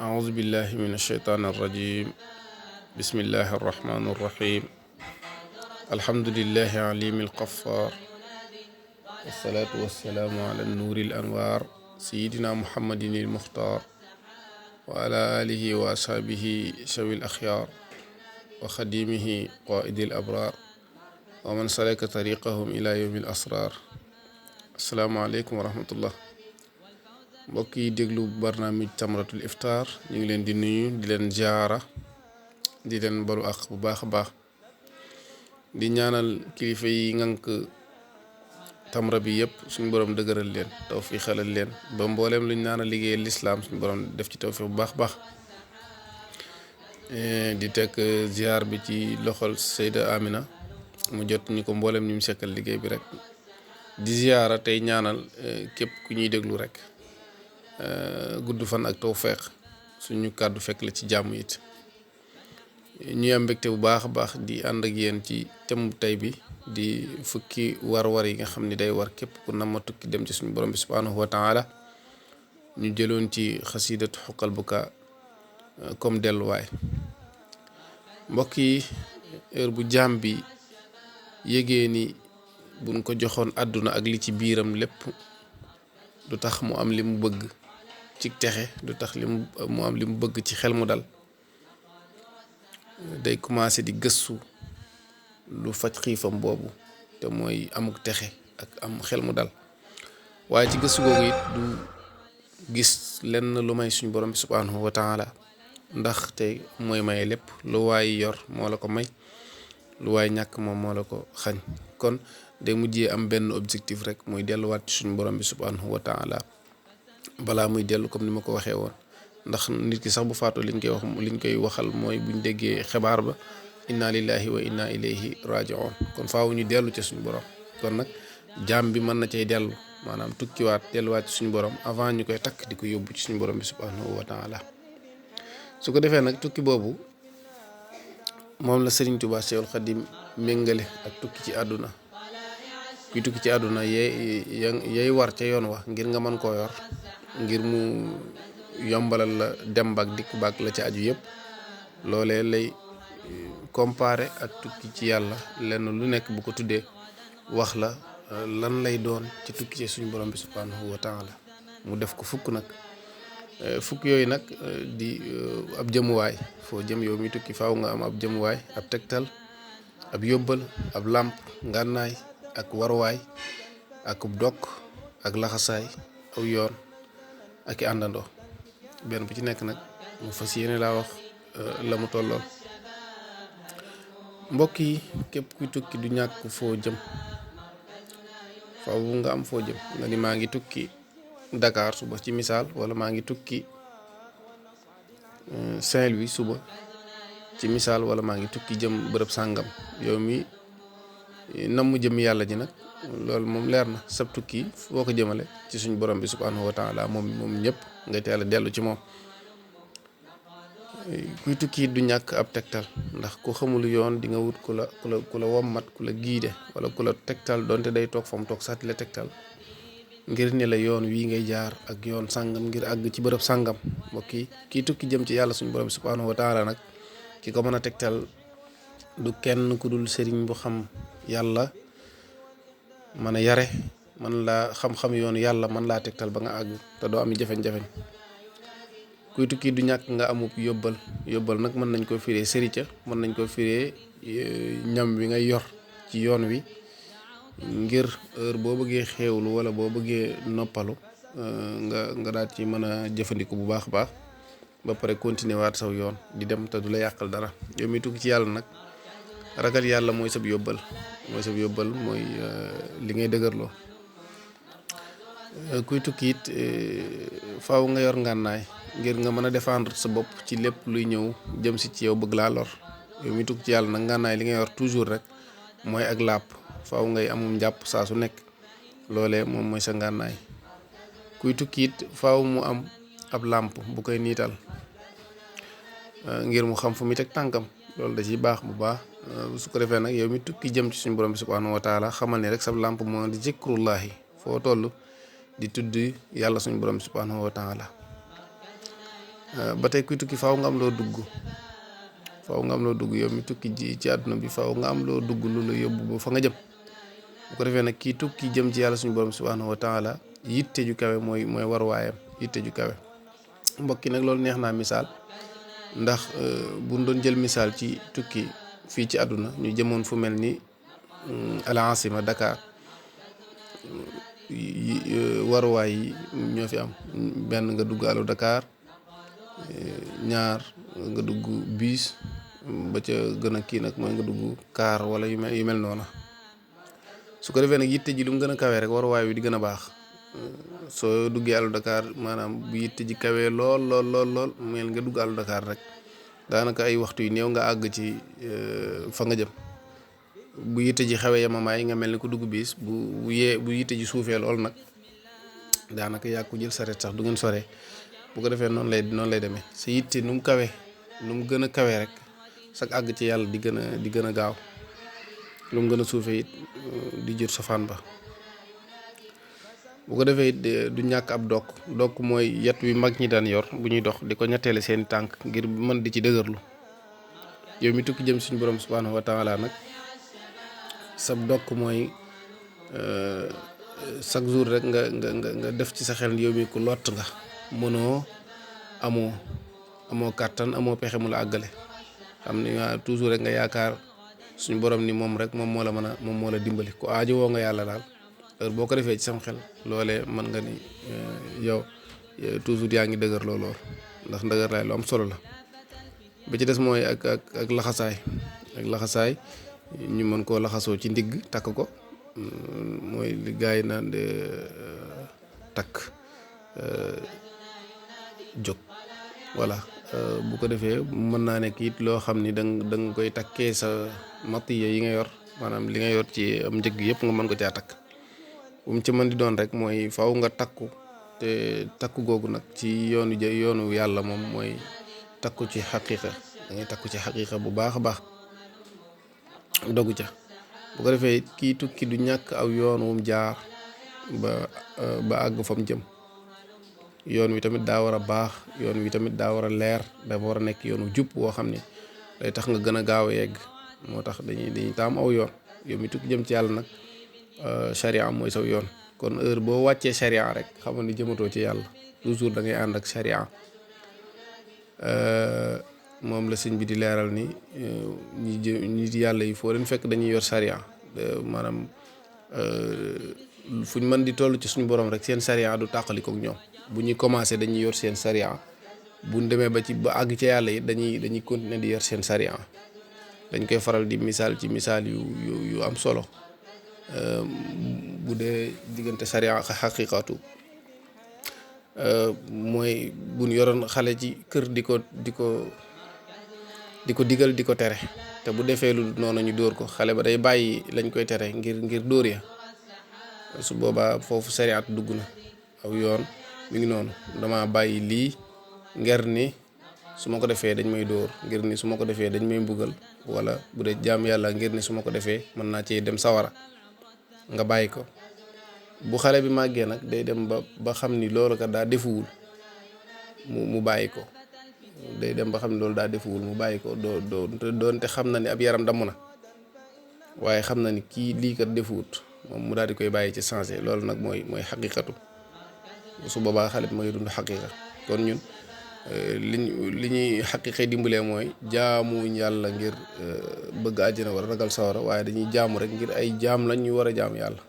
أعوذ بالله من الشيطان الرجيم بسم الله الرحمن الرحيم الحمد لله عليم القفار والصلاة والسلام على النور الأنوار سيدنا محمد المختار وعلى آله وأصحابه شوي الأخيار وخديمه قائد الأبرار ومن سلك طريقهم إلى يوم الأسرار السلام عليكم ورحمة الله. mbokk yi déglu barnaamij tamratul iftar ñu ngi leen di nuyu di leen ziara di leen balu ak bu baax a baax di ñaanal kilifa yi ngànk tamra bi yëpp suñu borom dëgëral leen taw fi xelal leen ba mbooleem luñ naan a liggéeyal lislaam suñu borom def ci taw fi bu baax baax di teg ziar bi ci loxol Seyda Amina mu jot ñu ko mbooleem ñu mu sekkal liggéey bi rek di ziara tey ñaanal képp ku ñuy déglu rek gudd fan ak tawfeex suñu kàddu fekk la ci jàmm it ñuy am mbégte bu baax a baax di ànd ak yéen ci thème tey bi di fukki war-war yi nga xam ni day war képp ku nama tukki dem ci suñu borom bi subhanahu wa taala ñu jëloon ci xasidatu xuqal buka comme delluwaay. mbokk yi heure bu jaam bi yégee ni buñ ko joxoon àdduna ak li ci biiram lépp du tax mu am li mu bëgg ci texe du tax mu am li mu bëgg ci xel mu dal day commencé di gëstu lu faj xiifam boobu te mooy amuk texe ak am xel mu dal waaye ci gëstu googu it du gis lenn lu may suñu borom bi subhanahu wa taala ndax te mooy maye lépp lu waay yor moo la ko may lu waay ñàkk moom moo la ko xañ kon day mujjee am benn objectif rek mooy delluwaat ci suñu borom bi subhanahu wa taala balaa muy dellu comme ni ma ko waxee woon ndax nit ki sax bu faatoo liñ koy waxal mooy buñ déggee xibaar ba inna lillahi wa inna ilayhi raji'un kon faaw ñu dellu ci suñu borom kon nag jaam bi mën na cay dellu maanaam tukkiwaat delluwaat ci suñu borom avant ñu koy takk di ko yóbbu ci suñu borom bi subhanahu wa taala su ko defee nag tukki boobu moom la Sëriñ Tuubaa Seexul Xadiim méngale ak tukki ci àdduna kuy tukki ci àdduna yay war ca yoon wa ngir nga mën koo yor ngir mu yombalal la dem baak dikk baak la ci aju yëpp loolee lay comparé ak tukki ci yàlla lenn lu nekk bu ko tuddee wax la lan lay doon ci tukki ci suñu borom bi subhanahu wa taala mu def ko fukk nag fukk yooyu nag di ab jëmuwaay foo jëm yow mi tukki faaw nga am ab jëmuwaay ab tegtal ab yóbbal ab làmp ngànnaay ak waruwaay ak dokk ak laxasaay aw yoon ak i àndandoo benn bu ci nekk nag mu fas yéene laa wax la mu tolloon. mbokk yi képp kuy tukki du ñàkk foo jëm faaw nga am foo jëm nga ni maa ngi tukki Dakar suba ci misaal wala maa ngi tukki Saint-Louis suba ci misaal wala maa ngi tukki jëm bërëb sàngam yow mi nam mu jëm yàlla ji nag loolu moom leer na sab tukki foo ko jëmale ci suñ borom bi subhanahu wa taala moom ñëpp nga teel a dellu ci moom. kuy tukki du ñàkk ab tegtal ndax ku xamul yoon di nga wut ku la wommat ku la giide wala ku la tegtal donte day toog fa mu toog sax di la tegtal ngir ne la yoon wii ngay jaar ak yoon sàngam ngir àgg ci bërëb sàngam. mbokk yi kii tukki jëm ci yàlla suñu borom bi subhanahu wa taala nag ki ko mën a tegtal du kenn ku dul sëriñ bu xam yàlla mën a yare man laa xam-xam yoonu yàlla man laa tegtal ba nga àgg te doo am jafeñ-jafeñ. kuy tukki du ñàkk nga amub yóbbal nag mën nañ ko firee sërica mën nañ ko firee ñam wi ngay yor ci yoon wi ngir heure boo bëggee xeewlu wala boo bëggee noppalu nga daal ci mën a jëfandiku bu baax a baax ba pare continuer waat saw yoon di dem te du la yàqal dara. yow mi tukki ci yàlla nag ragal yàlla mooy sab yóbbal mooy li ngay dëgërloo. kuy tukki it faaw nga yor ngànnaay ngir nga mën a défendre sa bopp ci lépp luy ñëw jëm si ci yow bëgg laa lor. yow mi tukki ci yàlla nag ngànnaay li nga yor toujours rek mooy ak làpp faaw ngay amum njàpp saa su nekk loolee moom mooy sa ngànnaay. kuy tukki it faaw mu am ab làmp bu koy niital ngir mu xam fu muy teg tànkam loolu da ciy baax bu baax. su ko defee nag yow mi tukki jëm ci suñu borom bi subhanahu wa taala xamal ne rek sa làmp moo di zikrullahi foo toll di tudd yàlla suñu borom bi subhanahu wa taala ba tey kuy tukki faaw nga am loo dugg yow mi tukki ji ci àdduna bi faaw nga am loo dugg lu la yóbbu ba fa nga jëm. bu ko defee nag kii tukki jëm ci yàlla suñu borom subhanahu wa taala yitte ju kawe mooy war waayam yitte ju kawe. mbokk yi nag loolu neex naa misaal ndax buñ doon jël misaal ci tukki fii ci àdduna ñu jëmoon fu mel ni al asima Dakar waruwaay yi ñoo fi am benn nga dugg alu Dakar ñaar nga dugg bus ba ca gën a kii nag mooy nga dugg car wala yu mel noona. su ko defee nag yitte ji lu mu gën a kawee rek waruwaay wi di gën a baax soo duggee alu Dakar maanaam bu yitte ji kawee lool mel nga dugg alu Dakar rek daanaka ay waxtu yu néew nga àgg ci fa nga jëm. bu yitte ji xawee yamamaay nga mel ni ku dugg bis bu yitte ji suufee lool nag daanaka yaa ko jël saret sax du ngeen sore. bu ko defee noonu lay demee sa yitte nu mu kawee nu mu gën a kawee rek sax àgg ci yàlla di gën a gaaw lu mu gën a suufee it di jur safaan ba. bu ko defee it du ñàkk ab dokk mooy yet wi mag ñi daan yor bu ñuy dox di ko ñetteele seeni tànk ngir mën di ci dëgërlu. yow mi tukki jëm suñu borom subhanahu wa taala nag sab dokk mooy chaque jour rek nga def ci sa xel yow mi ku lott nga mënoo amoo kàttan amoo pexe mu la àggale. xam ni toujours rek nga yaakaar suñu borom ni moom rek moom moo la dimbali ku aajo woo nga yàlla daal heure boo ko defee ci sam xel loolee mën nga ni yow toujours yaa ngi dëgër lool ndax ndëgër laay lu am solo la. ba ci des mooy ak laxasaay ñu mën koo laxasoo ci ndigg takk ko mooy li gaa yi naan de takk jóg voilà. bu ko defee mën naa nekk it loo xam ni da nga koy takkee sa matiya yi nga yor maanaam li nga yor ci am njëg yëpp nga mën ko caa takk. bu mu ci mën di doon rek mooy faw nga takku te takku googu nag ci yoonu yàlla moom mooy takku ci xaqiiqa da ngay takku ci xaqiiqa bu baax a baax dogu ca. bu ko defee kii tukki du ñàkk aw yoon wum jaar ba àgg fa mu jëm. yoon wi tamit daa war a baax yoon wi tamit daa war a leer dafa war a nekk yoonu jub woo xam ne day tax nga gën a gaaw a yegg. moo tax dañuy taam aw yoon yow mi tukki jëm ci yàlla nag charia mooy saw yoon. kon heure boo wàccee charia rek xamal ni jëmatoo ci yàlla toujours da ngay ànd ak charia. moom la sëñ bi di leeral ni ñi yàlla yi foo leen fekk dañuy yor charia maanaam fuñ mën di toll ci suñu borom rek seen charia du tàqalikook ñoom. bu ñuy commencé dañuy yor seen charia buñ demee ba àgg ca yàlla yi dañuy continuer di yor seen charia. dañ koy faral di misaal ci misaal yu am solo bu dee diggante charia ak xaqiqatu mooy buñ yoroon xale ci kër di ko digal di ko tere te bu defee lu noonu ñu dóor ko xale ba day bàyyi lañ koy tere ngir dóor ya. su boobaa foofu charia dugg na aw yoon mi ngi noonu dama bàyyi lii ngir ni su ma ko defee dañ may dóor ngir ni su ma ko defee dañ may mbugal wala bu dee jaam yàlla ngir ni su ma ko defee mën naa ci dem sawara nga bàyyi ko. bu xale bi màggee nag day dem ba xam ni loolu kat daa defuwul mu bàyyi ko day dem ba xam ni loolu daa defuwul mu bàyyi ko doonte xam na ni ab yaram damm na waaye xam na ni kii lii kat defuwut moom mu daal di koy bàyyi ci changé. loolu nag mooy xaqiqatu. su boobaa xale bi mooy dund xaqiqa. kon ñun li ñuy xaqiqa dimbalee mooy jaamuñ yàlla ngir bëgg àjjana war a ragal sawara waaye dañuy jaamu rek ngir ay jaam lañ ñu war a jaam yàlla.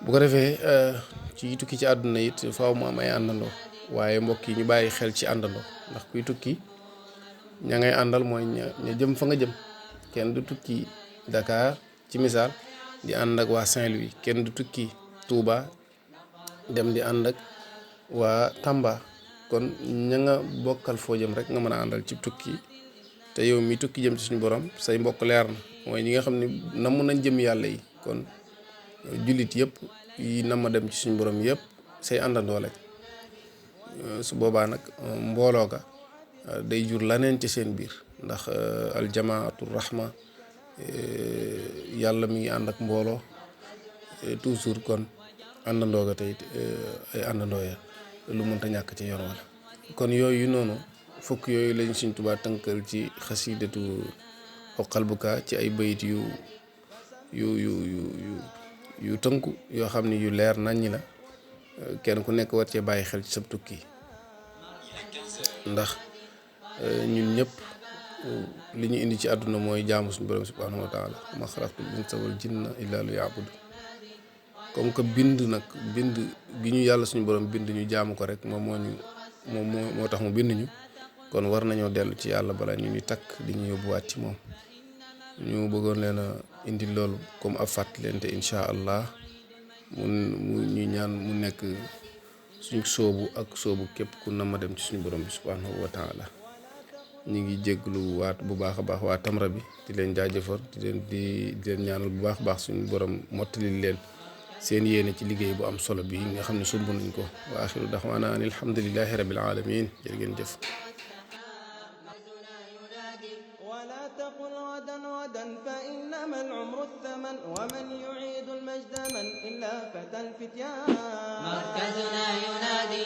bu ko defee ci tukki ci àdduna it faaw mu am ay àndandoo waaye mbokk yi ñu bàyyi xel ci àndandoo ndax kuy tukki ña ngay àndal mooy ña jëm fa nga jëm. kenn du tukki Dakar ci misaal di ànd ak waa Saint-Louis kenn du tukki Touba dem di ànd ak waa Tamba. kon ña nga bokkal foo jëm rek nga mën a àndal ci tukki te yow mi tukki jëm ci suñu borom say mbokk leer na mooy ñi nga xam ne namm nañ jëm yàlla yi. kon jullit yëpp yi nama dem ci suñu borom yëpp say àndandoo lañ. su boobaa nag mbooloo ga day jur laneen ci seen biir ndax aljamaatu rahma yàlla mi ngi ànd ak mbooloo toujours kon àndandoo ga tey ay àndandoo ya lu mënta ñàkk ci yoon wala kon yooyu noonu fukk yooyu lañ Sëriñ Tuubaa tënkal ci xasiidatu Uqal Bukaa ci ay bayit yu tënku yoo xam ne yu leer naññi la kenn ku nekk war cee bàyyi xel ci sab tukki ndax ñun ñëpp li ñu indi ci àdduna mooy jaamu suñu borom subhaanahu wa taala ma xalaqtul insa wal jinna illa liya'budu comme que bind gi ñu yàlla suñu borom bind ñu jaamu ko rek moom moo tax mu bind ñu kon war nañoo dellu ci yàlla bala ñu takk di ñu yóbbuwaat ci moom ñu bëggoon leen a indi loolu comme ab fàttalente incha allah mu ñu ñaan mu nekk suñ soobu ak soobu képp ku na ma dem ci suñu borom bi subhaanahu wa taala ñu ngi jégglu waat bu baax a baax waa Tamra bi di leen jaajëfal di leen ñaanal bu baax a baax suñu borom mottali leen seen yéene ci liggéey bu am solo bi nga xam ne sumb nañ ko wa axiru daxwaana an alhamdulillahi rabbil alamin jërë ngeen jëf ولا تقل غدا غدا فإنما العمر الثمن ومن يعيد المجد من إلا فتى الفتيان مركزنا ينادي